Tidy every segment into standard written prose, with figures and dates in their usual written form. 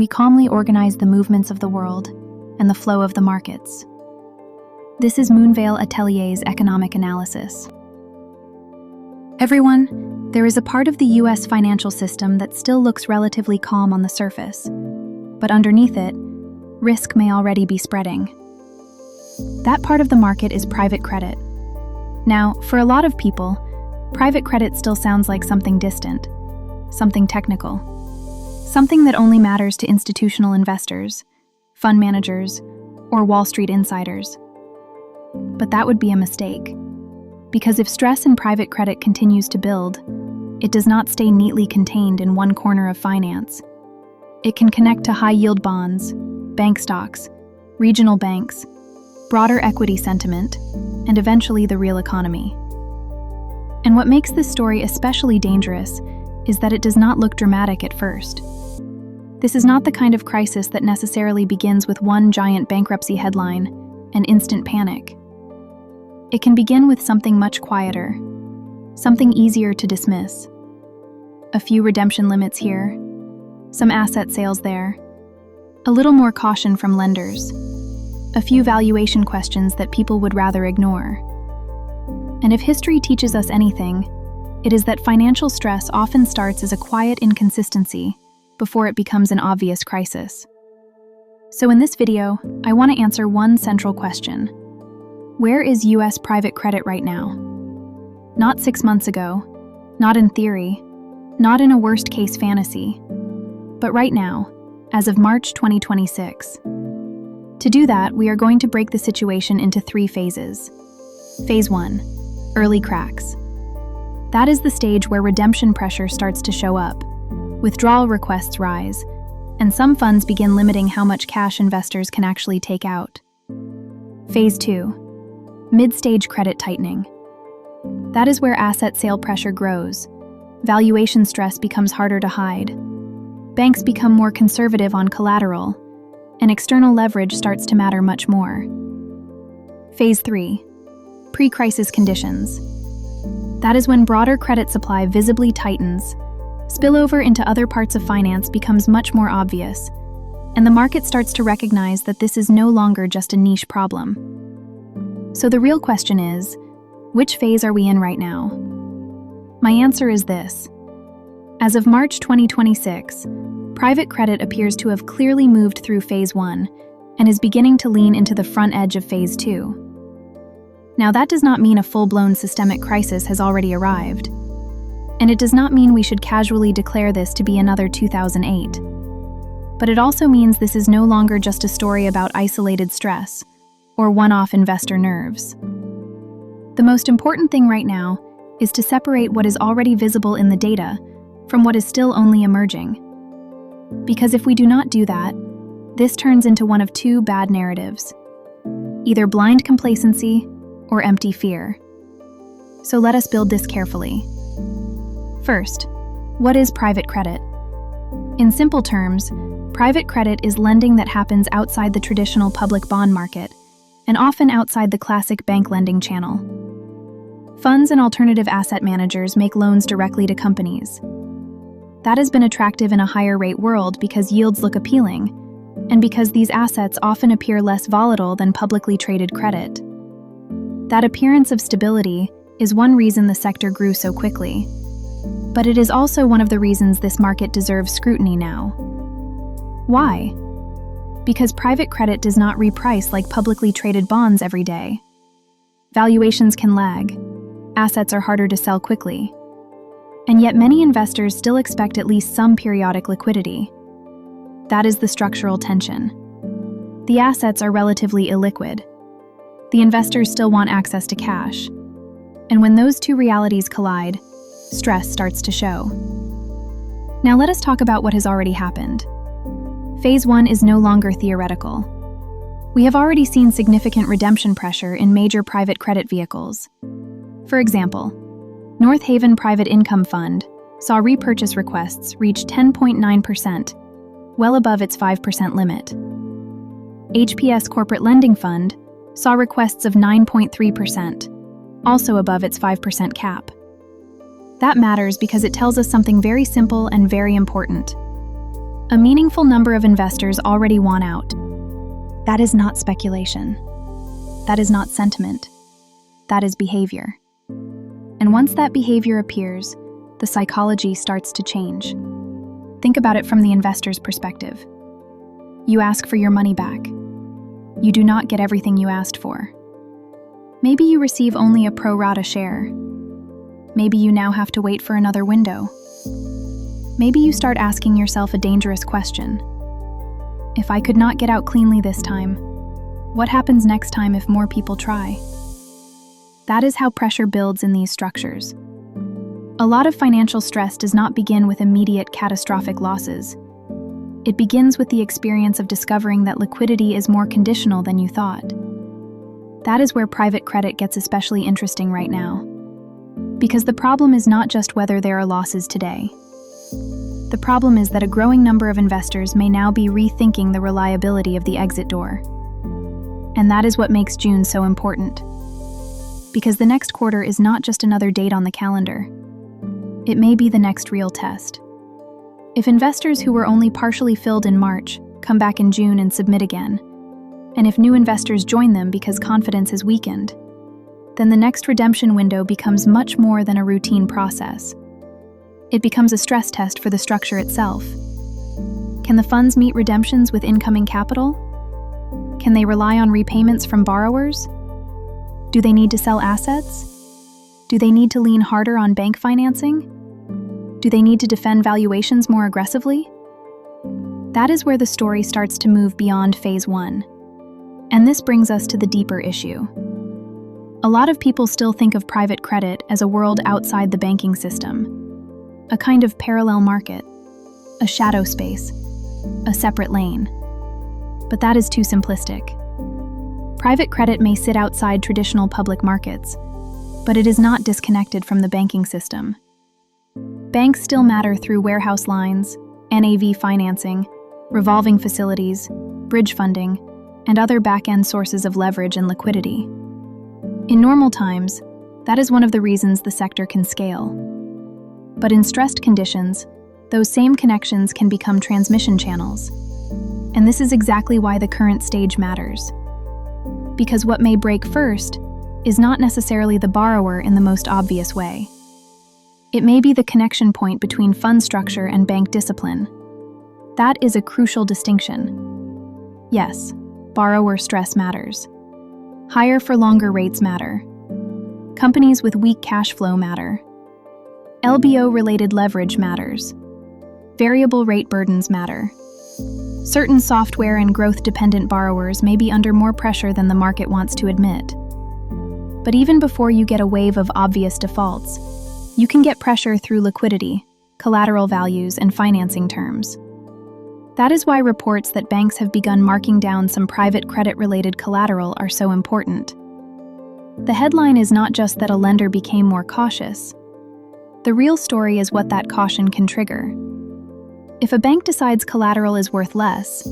we calmly organize the movements of the world and the flow of the markets. This is Moonvale Atelier's economic analysis. Everyone, there is a part of the US financial system that still looks relatively calm on the surface, but underneath it, risk may already be spreading. That part of the market is private credit. Now, for a lot of people, private credit still sounds like something distant, something technical, something that only matters to institutional investors, fund managers, or Wall Street insiders. But that would be a mistake, because if stress in private credit continues to build, it does not stay neatly contained in one corner of finance. It can connect to high-yield bonds, bank stocks, regional banks, broader equity sentiment, and eventually the real economy. And what makes this story especially dangerous is that it does not look dramatic at first. This is not the kind of crisis that necessarily begins with one giant bankruptcy headline and instant panic. It can begin with something much quieter, something easier to dismiss. A few redemption limits here, some asset sales there, a little more caution from lenders, a few valuation questions that people would rather ignore. And if history teaches us anything, it is that financial stress often starts as a quiet inconsistency before it becomes an obvious crisis. So in this video, I want to answer one central question. Where is US private credit right now? Not 6 months ago, not in theory, not in a worst-case fantasy, but right now, as of March 2026. To do that, we are going to break the situation into 3 phases. Phase 1, early cracks. That is the stage where redemption pressure starts to show up, withdrawal requests rise, and some funds begin limiting how much cash investors can actually take out. Phase 2, mid-stage credit tightening. That is where asset sale pressure grows, valuation stress becomes harder to hide, banks become more conservative on collateral, and external leverage starts to matter much more. Phase 3, pre-crisis conditions. That is when broader credit supply visibly tightens, spillover into other parts of finance becomes much more obvious, and the market starts to recognize that this is no longer just a niche problem. So the real question is, which phase are we in right now? My answer is this. As of March 2026, private credit appears to have clearly moved through Phase 1 and is beginning to lean into the front edge of Phase 2. Now, that does not mean a full-blown systemic crisis has already arrived, and it does not mean we should casually declare this to be another 2008. But it also means this is no longer just a story about isolated stress or one-off investor nerves. The most important thing right now is to separate what is already visible in the data from what is still only emerging. Because if we do not do that, this turns into one of 2 bad narratives, either blind complacency or empty fear. So let us build this carefully. First, what is private credit? In simple terms, private credit is lending that happens outside the traditional public bond market and often outside the classic bank lending channel. Funds and alternative asset managers make loans directly to companies. That has been attractive in a higher rate world because yields look appealing, and because these assets often appear less volatile than publicly traded credit. That appearance of stability is one reason the sector grew so quickly. But it is also one of the reasons this market deserves scrutiny now. Why? Because private credit does not reprice like publicly traded bonds every day. Valuations can lag, assets are harder to sell quickly, and yet many investors still expect at least some periodic liquidity. That is the structural tension. The assets are relatively illiquid. The investors still want access to cash. And when those 2 realities collide, stress starts to show. Now let us talk about what has already happened. Phase 1 is no longer theoretical. We have already seen significant redemption pressure in major private credit vehicles. For example, North Haven Private Income Fund saw repurchase requests reach 10.9%, well above its 5% limit. HPS Corporate Lending Fund saw requests of 9.3%, also above its 5% cap. That matters because it tells us something very simple and very important. A meaningful number of investors already want out. That is not speculation. That is not sentiment. That is behavior. And once that behavior appears, the psychology starts to change. Think about it from the investor's perspective. You ask for your money back. You do not get everything you asked for. Maybe you receive only a pro rata share. Maybe you now have to wait for another window. Maybe you start asking yourself a dangerous question. If I could not get out cleanly this time, what happens next time if more people try? That is how pressure builds in these structures. A lot of financial stress does not begin with immediate catastrophic losses. It begins with the experience of discovering that liquidity is more conditional than you thought. That is where private credit gets especially interesting right now. Because the problem is not just whether there are losses today. The problem is that a growing number of investors may now be rethinking the reliability of the exit door. And that is what makes June so important. Because the next quarter is not just another date on the calendar. It may be the next real test. If investors who were only partially filled in March come back in June and submit again, and if new investors join them because confidence is weakened, then the next redemption window becomes much more than a routine process. It becomes a stress test for the structure itself. Can the funds meet redemptions with incoming capital? Can they rely on repayments from borrowers? Do they need to sell assets? Do they need to lean harder on bank financing? Do they need to defend valuations more aggressively? That is where the story starts to move beyond phase 1. And this brings us to the deeper issue. A lot of people still think of private credit as a world outside the banking system, a kind of parallel market, a shadow space, a separate lane. But that is too simplistic. Private credit may sit outside traditional public markets, but it is not disconnected from the banking system. Banks still matter through warehouse lines, NAV financing, revolving facilities, bridge funding, and other back-end sources of leverage and liquidity. In normal times, that is one of the reasons the sector can scale. But in stressed conditions, those same connections can become transmission channels. And this is exactly why the current stage matters. Because what may break first is not necessarily the borrower in the most obvious way. It may be the connection point between fund structure and bank discipline. That is a crucial distinction. Yes, borrower stress matters. Higher for longer rates matter. Companies with weak cash flow matter. LBO-related leverage matters. Variable rate burdens matter. Certain software and growth-dependent borrowers may be under more pressure than the market wants to admit. But even before you get a wave of obvious defaults, you can get pressure through liquidity, collateral values, and financing terms. That is why reports that banks have begun marking down some private credit-related collateral are so important. The headline is not just that a lender became more cautious. The real story is what that caution can trigger. If a bank decides collateral is worth less,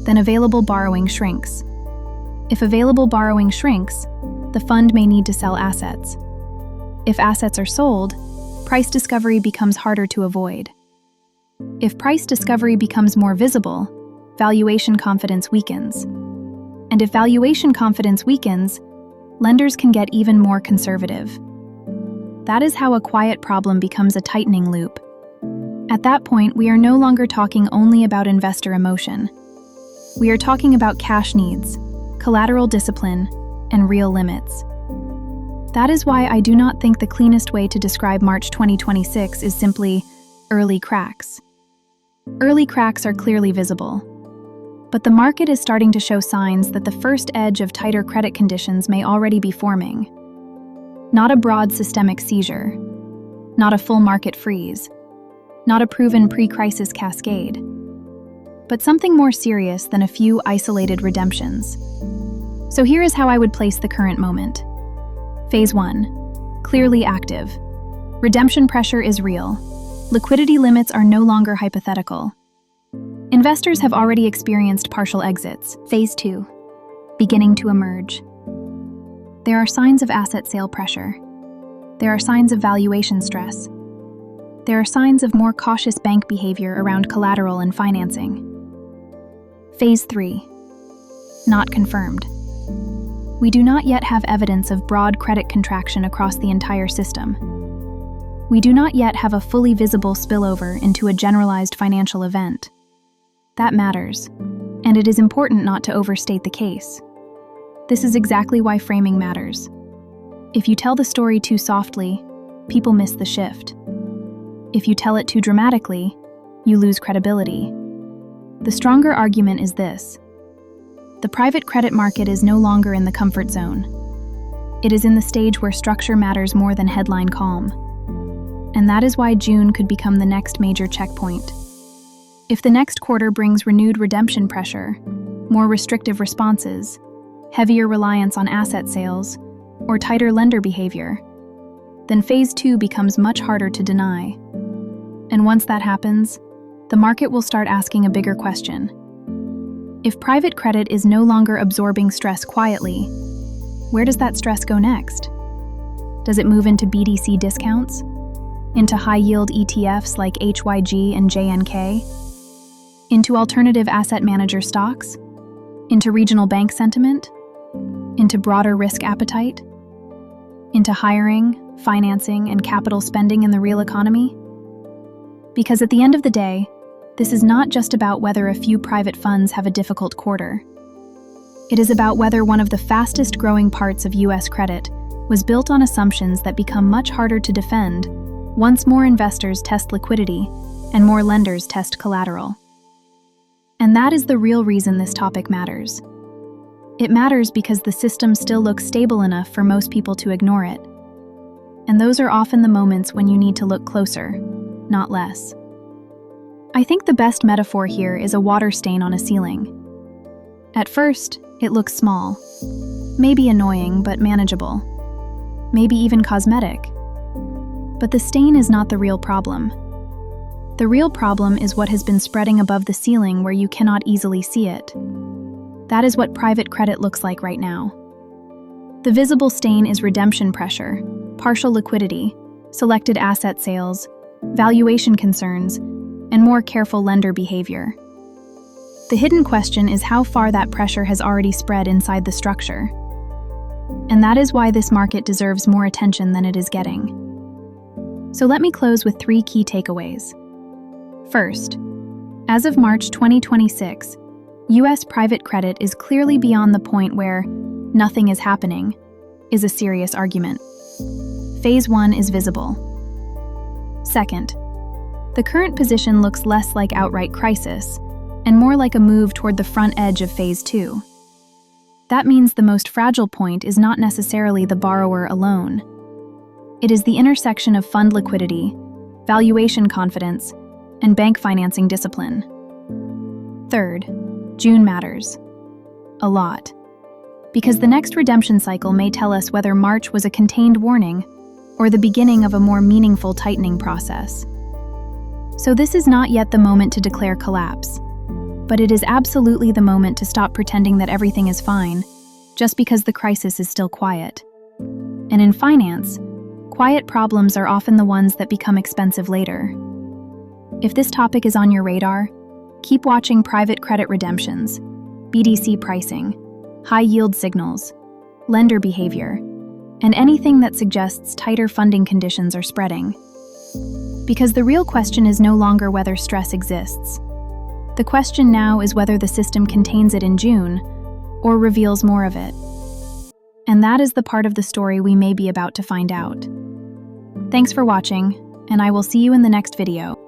then available borrowing shrinks. If available borrowing shrinks, the fund may need to sell assets. If assets are sold, price discovery becomes harder to avoid. If price discovery becomes more visible, valuation confidence weakens. And if valuation confidence weakens, lenders can get even more conservative. That is how a quiet problem becomes a tightening loop. At that point, we are no longer talking only about investor emotion. We are talking about cash needs, collateral discipline, and real limits. That is why I do not think the cleanest way to describe March 2026 is simply early cracks. Early cracks are clearly visible. But the market is starting to show signs that the first edge of tighter credit conditions may already be forming. Not a broad systemic seizure, not a full market freeze, not a proven pre-crisis cascade, but something more serious than a few isolated redemptions. So here is how I would place the current moment. Phase 1. Clearly active. Redemption pressure is real. Liquidity limits are no longer hypothetical. Investors have already experienced partial exits. Phase 2. Beginning to emerge. There are signs of asset sale pressure. There are signs of valuation stress. there are signs of more cautious bank behavior around collateral and financing. Phase 3. Not confirmed. We do not yet have evidence of broad credit contraction across the entire system. We do not yet have a fully visible spillover into a generalized financial event. That matters, and it is important not to overstate the case. This is exactly why framing matters. If you tell the story too softly, people miss the shift. If you tell it too dramatically, you lose credibility. The stronger argument is this: the private credit market is no longer in the comfort zone. It is in the stage where structure matters more than headline calm. And that is why June could become the next major checkpoint. If the next quarter brings renewed redemption pressure, more restrictive responses, heavier reliance on asset sales, or tighter lender behavior, then Phase 2 becomes much harder to deny. And once that happens, the market will start asking a bigger question. If private credit is no longer absorbing stress quietly, where does that stress go next? Does it move into BDC discounts? Into high-yield ETFs like HYG and JNK? Into alternative asset manager stocks? Into regional bank sentiment? Into broader risk appetite? Into hiring, financing, and capital spending in the real economy? Because at the end of the day, this is not just about whether a few private funds have a difficult quarter. It is about whether one of the fastest growing parts of U.S. credit was built on assumptions that become much harder to defend once more investors test liquidity and more lenders test collateral. And that is the real reason this topic matters. It matters because the system still looks stable enough for most people to ignore it. And those are often the moments when you need to look closer, not less. I think the best metaphor here is a water stain on a ceiling. At first, it looks small, maybe annoying but manageable, maybe even cosmetic. But the stain is not the real problem. The real problem is what has been spreading above the ceiling where you cannot easily see it. That is what private credit looks like right now. The visible stain is redemption pressure, partial liquidity, selected asset sales, valuation concerns, and more careful lender behavior. The hidden question is how far that pressure has already spread inside the structure. And that is why this market deserves more attention than it is getting. So let me close with 3 key takeaways. First, as of March 2026, U.S. private credit is clearly beyond the point where nothing is happening is a serious argument. Phase 1 is visible. Second, the current position looks less like outright crisis and more like a move toward the front edge of Phase 2. That means the most fragile point is not necessarily the borrower alone. It is the intersection of fund liquidity, valuation confidence, and bank financing discipline. Third, June matters. A lot. Because the next redemption cycle may tell us whether March was a contained warning or the beginning of a more meaningful tightening process. So this is not yet the moment to declare collapse, but it is absolutely the moment to stop pretending that everything is fine just because the crisis is still quiet. And in finance, quiet problems are often the ones that become expensive later. If this topic is on your radar, keep watching private credit redemptions, BDC pricing, high-yield signals, lender behavior, and anything that suggests tighter funding conditions are spreading. Because the real question is no longer whether stress exists. The question now is whether the system contains it in June or reveals more of it. And that is the part of the story we may be about to find out. Thanks for watching, and I will see you in the next video.